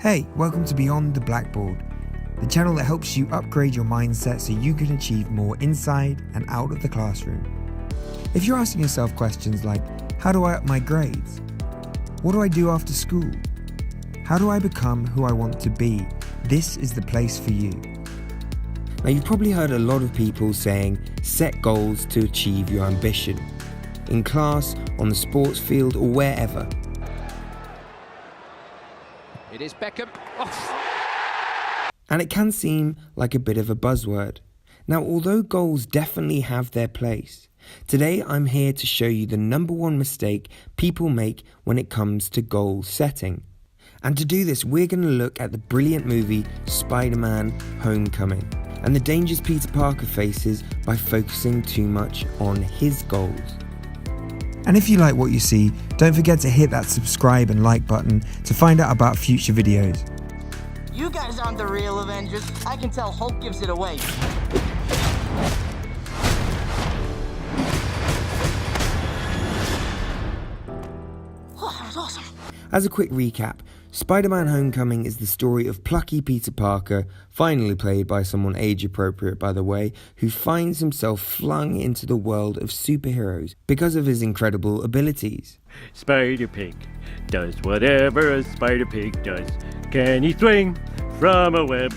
Hey, welcome to Beyond the Blackboard, the channel that helps you upgrade your mindset so you can achieve more inside and out of the classroom. If you're asking yourself questions like, how do I up my grades? What do I do after school? How do I become who I want to be? This is the place for you. Now, you've probably heard a lot of people saying, set goals to achieve your ambition. In class, on the sports field, or wherever. It is Beckham. Oh. And it can seem like a bit of a buzzword. Now, although goals definitely have their place, today I'm here to show you the number one mistake people make when it comes to goal setting. And to do this, we're going to look at the brilliant movie Spider-Man: Homecoming and the dangers Peter Parker faces by focusing too much on his goals. And if you like what you see, don't forget to hit that subscribe and like button to find out about future videos. You guys aren't the real Avengers. I can tell Hulk gives it away. Oh, that was awesome. As a quick recap, Spider-Man: Homecoming is the story of plucky Peter Parker, finally played by someone age-appropriate by the way, who finds himself flung into the world of superheroes because of his incredible abilities. Spider-Pig does whatever a Spider-Pig does. Can he swing from a web?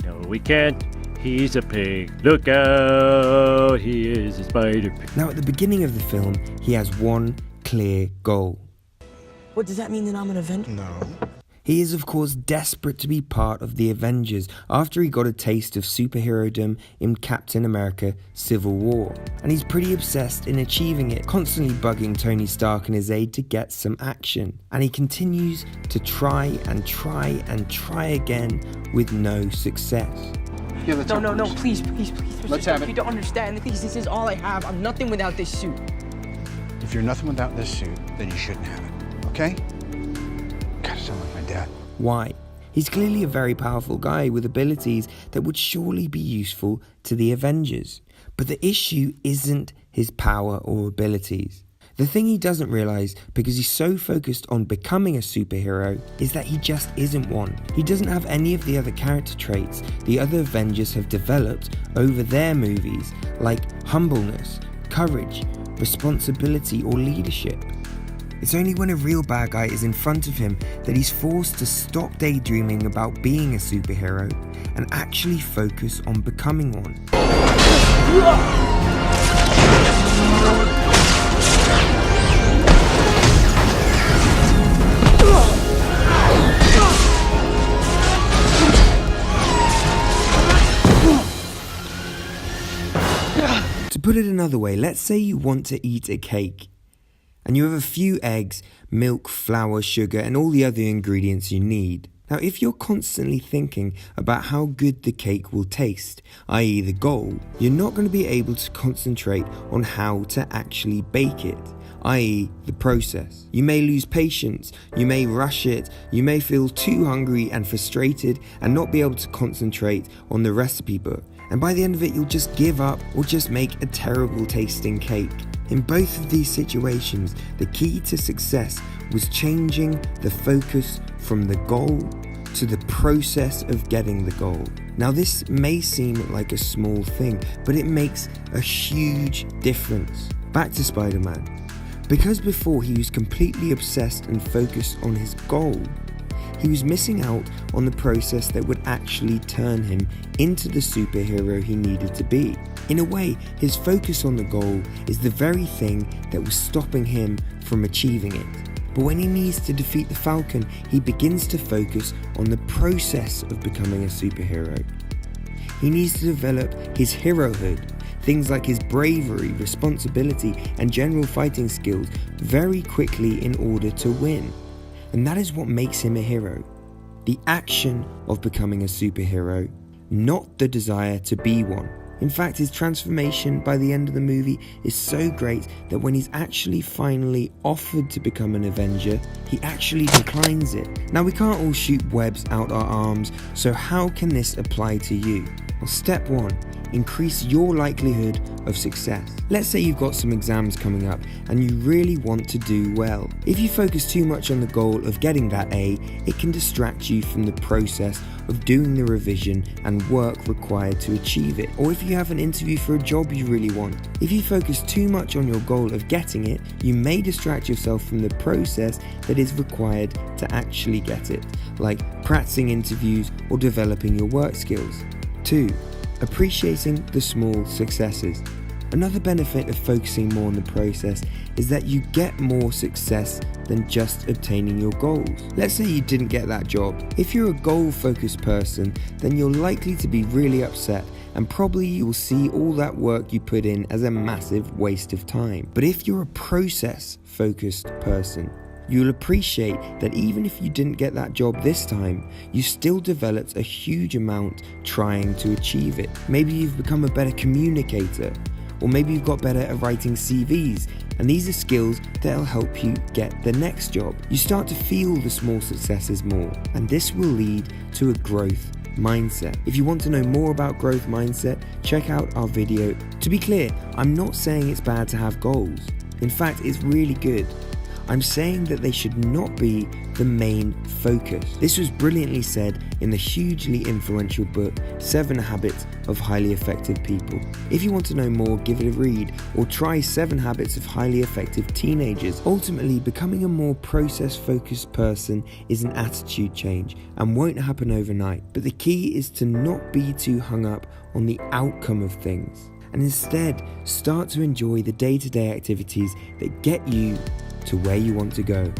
No, he can't. He's a pig. Look out, he is a Spider-Pig. Now, at the beginning of the film, he has one clear goal. What, does that mean that I'm an Avenger? No. He is, of course, desperate to be part of the Avengers after he got a taste of superherodom in Captain America: Civil War. And he's pretty obsessed in achieving it, constantly bugging Tony Stark and his aide to get some action. And he continues to try and try and try again with no success. Yeah, let's No, please. Let's have it. You don't understand. Please, this is all I have. I'm nothing without this suit. If you're nothing without this suit, then you shouldn't have it. Okay? Gotta sound like my dad. Why? He's clearly a very powerful guy with abilities that would surely be useful to the Avengers. But the issue isn't his power or abilities. The thing he doesn't realise, because he's so focused on becoming a superhero, is that he just isn't one. He doesn't have any of the other character traits the other Avengers have developed over their movies, like humbleness, courage, responsibility, or leadership. It's only when a real bad guy is in front of him that he's forced to stop daydreaming about being a superhero and actually focus on becoming one. To put it another way, let's say you want to eat a cake. And you have a few eggs, milk, flour, sugar, and all the other ingredients you need. Now, if you're constantly thinking about how good the cake will taste, i.e. the goal, you're not going to be able to concentrate on how to actually bake it, i.e. the process. You may lose patience, you may rush it, you may feel too hungry and frustrated and not be able to concentrate on the recipe book. And by the end of it, you'll just give up or just make a terrible tasting cake. In both of these situations, the key to success was changing the focus from the goal to the process of getting the goal. Now, this may seem like a small thing, but it makes a huge difference. Back to Spider-Man. Because before he was completely obsessed and focused on his goal, he was missing out on the process that would actually turn him into the superhero he needed to be. In a way, his focus on the goal is the very thing that was stopping him from achieving it. But when he needs to defeat the Falcon, he begins to focus on the process of becoming a superhero. He needs to develop his herohood, things like his bravery, responsibility, and general fighting skills very quickly in order to win. And that is what makes him a hero. The action of becoming a superhero, not the desire to be one. In fact, his transformation by the end of the movie is so great that when he's actually finally offered to become an Avenger, he actually declines it. Now, we can't all shoot webs out our arms, so how can this apply to you? Well, step 1. Increase your likelihood of success. Let's say you've got some exams coming up and you really want to do well. If you focus too much on the goal of getting that A, it can distract you from the process of doing the revision and work required to achieve it. Or if you have an interview for a job you really want, if you focus too much on your goal of getting it, you may distract yourself from the process that is required to actually get it, like practicing interviews or developing your work skills. 2. Appreciating the small successes. Another benefit of focusing more on the process is that you get more success than just obtaining your goals. Let's say you didn't get that job. If you're a goal-focused person, then you're likely to be really upset and probably you will see all that work you put in as a massive waste of time. But if you're a process-focused person, you'll appreciate that even if you didn't get that job this time, you still developed a huge amount trying to achieve it. Maybe you've become a better communicator, or maybe you've got better at writing CVs, and these are skills that'll help you get the next job. You start to feel the small successes more, and this will lead to a growth mindset. If you want to know more about growth mindset, check out our video. To be clear, I'm not saying it's bad to have goals. In fact, it's really good. I'm saying that they should not be the main focus. This was brilliantly said in the hugely influential book 7 Habits of Highly Effective People. If you want to know more, give it a read or try 7 Habits of Highly Effective Teenagers. Ultimately, becoming a more process-focused person is an attitude change and won't happen overnight. But the key is to not be too hung up on the outcome of things and instead start to enjoy the day-to-day activities that get you to where you want to go.